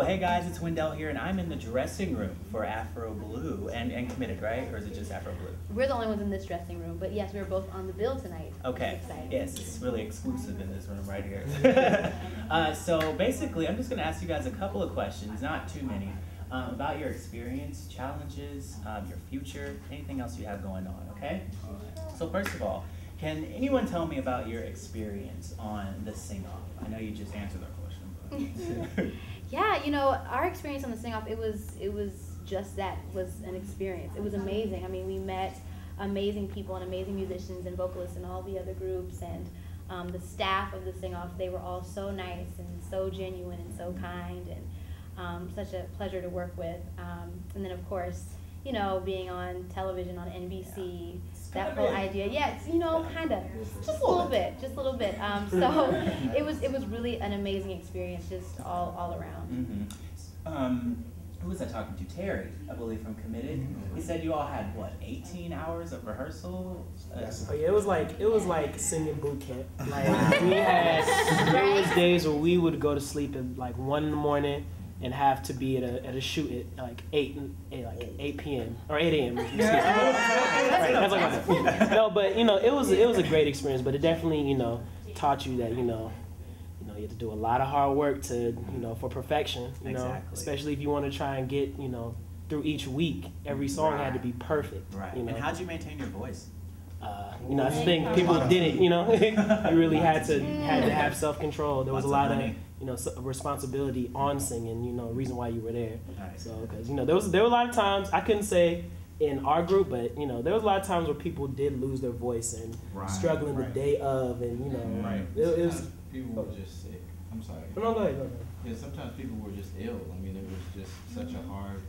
Hey guys, it's Wendell here, and I'm in the dressing room for Afro Blue and Committed, right? Or is it just Afro Blue? We're the only ones in this dressing room, but yes, we're both on the bill tonight. Okay. Exciting. Yes, it's really exclusive in this room right here. So basically, I'm just going to ask you guys a couple of questions, not too many, about your experience, challenges, your future, anything else you have going on, okay? So first of all, can anyone tell me about your experience on the sing-off? I know you just answered that question, but... Yeah, you know, our experience on the sing-off, it was just that, was an experience. It was amazing. I mean, we met amazing people and amazing musicians and vocalists and all the other groups, and the staff of the sing-off, they were all so nice and so genuine and so kind, and such a pleasure to work with. And then, of course, you know, being on television on NBC, that whole idea, yeah, it's, you know, kind of, just a little bit. So it was really an amazing experience, just all around. Mm-hmm. Who was I talking to? Terry, I believe, from Committed. He said you all had what, 18 hours of rehearsal? Oh yeah, it was like singing boot camp. Like we had, there was days where we would go to sleep at like 1 in the morning and have to be at a shoot at like 8 p.m. or 8 a.m. No, but you know, it was a great experience. But it definitely, you know, taught you that you have to do a lot of hard work to for perfection. You know, especially if you want to try and get through each week. Every song had to be perfect. Right. You know? And how'd you maintain your voice? That's the thing. People didn't. You really had to have self-control. There was a lot of responsibility on singing. Reason why you were there. Nice. So because there were a lot of times I couldn't say in our group, but there was a lot of times where people did lose their voice and struggling the day of, and it was people were just sick. I'm sorry. No, go ahead. Yeah, sometimes people were just ill. I mean, it was just such a hard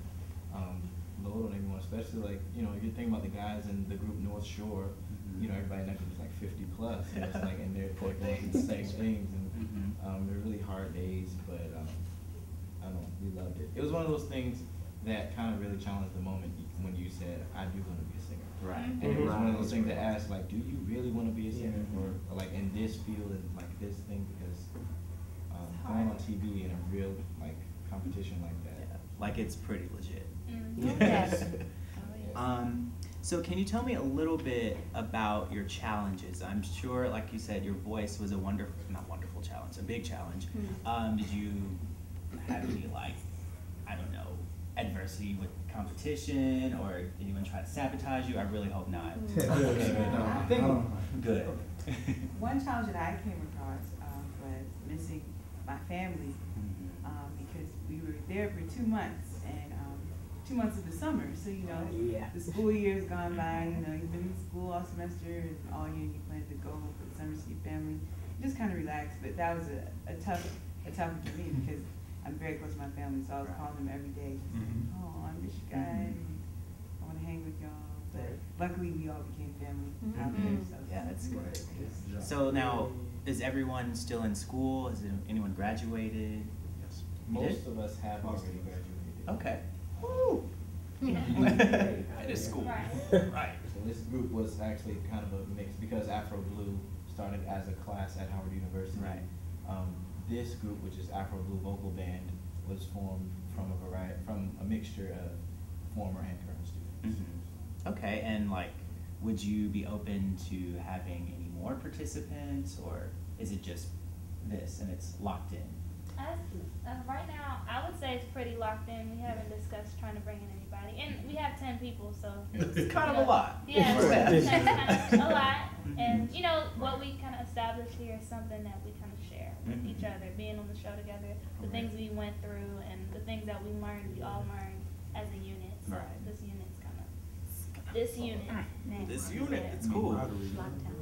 load on everyone, especially like if you think about the guys in the group North Shore. Everybody in that group was like 50 plus, and it's like, and they're going through the same things, and they're really hard days, but we loved it. It was one of those things that kind of really challenged the moment when you said, I do want to be a singer. Right. And it was one of those things that asked, like, do you really want to be a singer, or like in this field and like this thing, because going on TV in a real like competition like that. Yeah. Like it's pretty legit. Yes. So can you tell me a little bit about your challenges? I'm sure, like you said, your voice was a not wonderful challenge, a big challenge. Did you have any, adversity with competition, or did anyone try to sabotage you? I really hope not. Good. One challenge that I came across was missing my family, because we were there for 2 months, and 2 months of the summer, so the school year's gone by, you've been in school all semester, and all year you plan to go home for the summer to see your family, just kind of relax. But that was a tough one for me, because I'm very close to my family, so I was calling them every day, just saying, oh, I miss you guys, I want to hang with y'all. But luckily we all became family out there, so yeah, that's great. So now, is everyone still in school? Has anyone graduated? Yes. Most of us have already graduated. Okay. Woo! It is school. Right. So this group was actually kind of a mix, because Afro Blue started as a class at Howard University. Right. This group, which is Afro Blue Vocal Band, was formed from a mixture of former and current students. Okay, and would you be open to having any more participants, or is it just this and it's locked in? Right now, I would say it's pretty locked in. We haven't discussed trying to bring in anybody, and we have 10 people, so it's kind of a lot. Yeah, it's kind of a lot. And what we kind of established here is something that we kind of share with each other, being on the show together, the things we went through, and the things that we learned. We all learned as a unit. So this unit's kind of this unit. It's cool.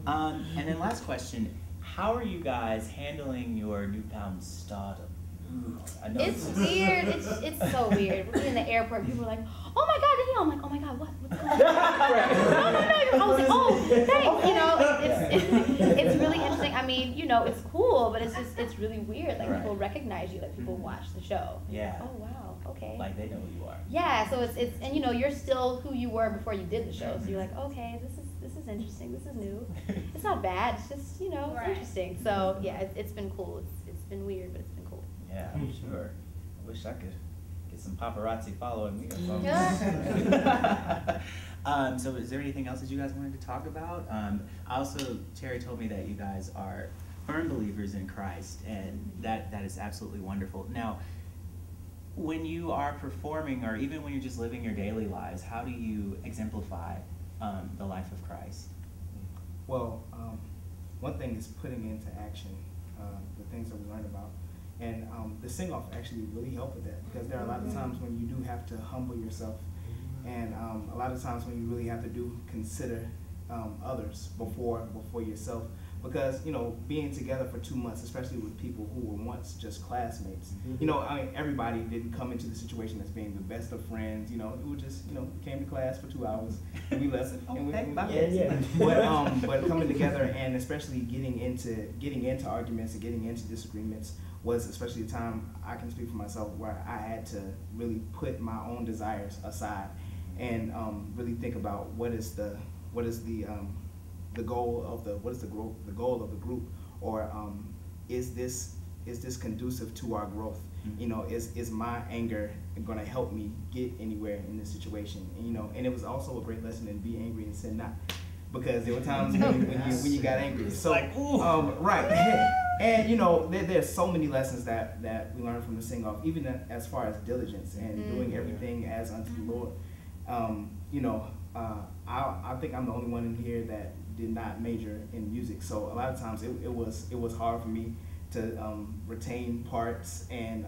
And then last question. How are you guys handling your newfound stardom? It's weird. It's so weird. We're in the airport. People are like, "Oh my God!" I'm like, "Oh my God, what's going on?" I was like, "Oh, thanks." It's really interesting. I mean, it's cool, but it's really weird. Like people recognize you. Like people watch the show. Yeah. Oh wow. Okay. Like they know who you are. Yeah. So it's and you're still who you were before you did the show. So you're like, okay, this is interesting. This is new. It's not bad. It's just it's interesting. So yeah, it's been cool. It's been weird, but it's been cool. Yeah, I'm sure. wish I could get some paparazzi following me or something. Yeah. So is there anything else that you guys wanted to talk about? Also, Terry told me that you guys are firm believers in Christ, and that is absolutely wonderful. Now, when you are performing, or even when you're just living your daily lives, how do you exemplify the life of Christ? Well, one thing is putting into action the things that we learn about. And the sing-off actually really helped with that, because there are a lot of times when you do have to humble yourself, and a lot of times when you really have to consider others before yourself. Because, you know, being together for 2 months, especially with people who were once just classmates, you know, I mean, everybody didn't come into the situation as being the best of friends. You know, it was just, you know, came to class for 2 hours and we left. But coming together, and especially getting into arguments and getting into disagreements, was especially a time, I can speak for myself, where I had to really put my own desires aside and really think about what is the goal of the goal of the group, or is this conducive to our growth? You know, is my anger going to help me get anywhere in this situation? And, you know, and it was also a great lesson in be angry and sin not, because there were times when you got angry. So right, and you know, there's so many lessons that we learn from the sing-off, even as far as diligence and doing everything as unto the Lord. You know, I think I'm the only one in here that did not major in music, so a lot of times it was hard for me to retain parts, and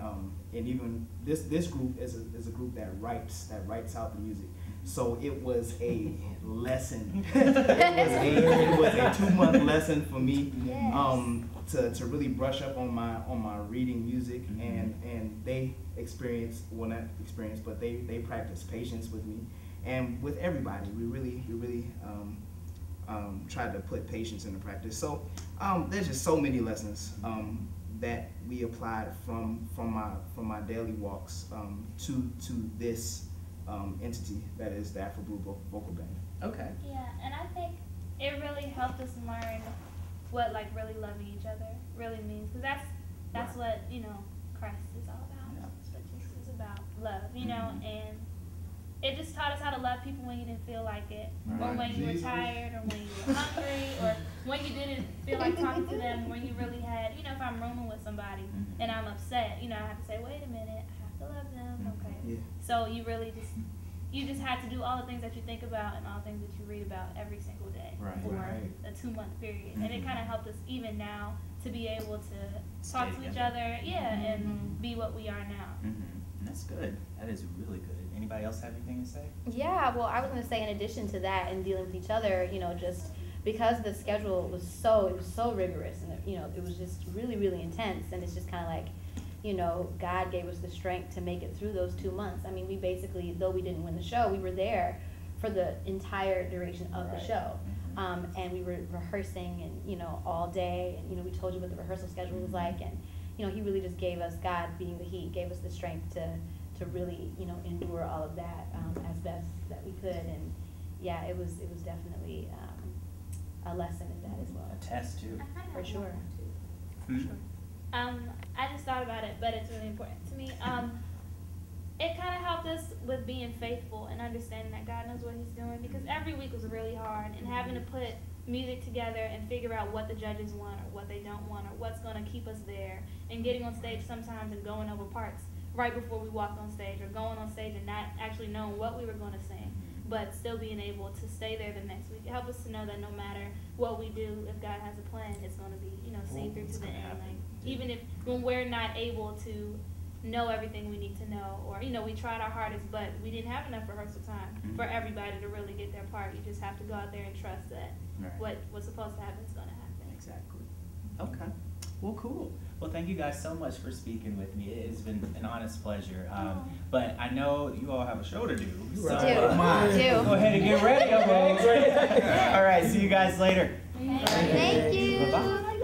even this group is a group that writes out the music. So it was a lesson. it was a 2-month lesson for me, to really brush up on my reading music, and they they practice patience with me and with everybody. We really tried to put patience into practice. So there's just so many lessons that we applied from my daily walks to this entity that is the Afro Blue Vocal Band. Okay. Yeah, and I think it really helped us learn what like really loving each other really means, because that's what, you know, Christ is all about. Yeah. That's what Jesus is about, love, you know, and it just taught us how to love people when you didn't feel like it, or when you were tired, or when you were hungry, or when you didn't feel like talking to them, when you really had, you know, if I'm rooming with somebody and I'm upset, you know, I have to say, wait a minute, I have to love them, okay. Yeah. So you really just had to do all the things that you think about and all the things that you read about every single day for a 2-month period. And it kind of helped us even now to be able to talk to each other, and be what we are now. That's good. That is really good. Anybody else have anything to say? Yeah, well, I was going to say, in addition to that and dealing with each other, you know, just because the schedule was so rigorous, and you know, it was just really, really intense, and it's just kind of like, you know, God gave us the strength to make it through those 2 months. I mean, we basically, though we didn't win the show, we were there for the entire duration of the show. And we were rehearsing, and, you know, all day, and, you know, we told you what the rehearsal schedule was like, and, you know, he really just gave us, God being the He, gave us the strength to really, you know, endure all of that as best that we could. And yeah, it was definitely a lesson in that as well. A test too. For sure. I just thought about it, but it's really important to me. It kind of helped us with being faithful and understanding that God knows what He's doing, because every week was really hard, and having to put music together and figure out what the judges want or what they don't want, or what's going to keep us there, and getting on stage sometimes and going over parts right before we walked on stage, or going on stage and not actually knowing what we were going to sing, but still being able to stay there the next week. It helped us to know that no matter what we do, if God has a plan, it's going to be, you know, seen through to the end. Like, even if when we're not able to know everything we need to know, or, you know, we tried our hardest, but we didn't have enough rehearsal time for everybody to really get their part. You just have to go out there and trust that what's supposed to happen is going to happen. Exactly. Okay. Well, cool. Well, thank you guys so much for speaking with me. It has been an honest pleasure. But I know you all have a show to do. So do. Go ahead and get ready, okay? All right. See you guys later. Thank you. Bye-bye.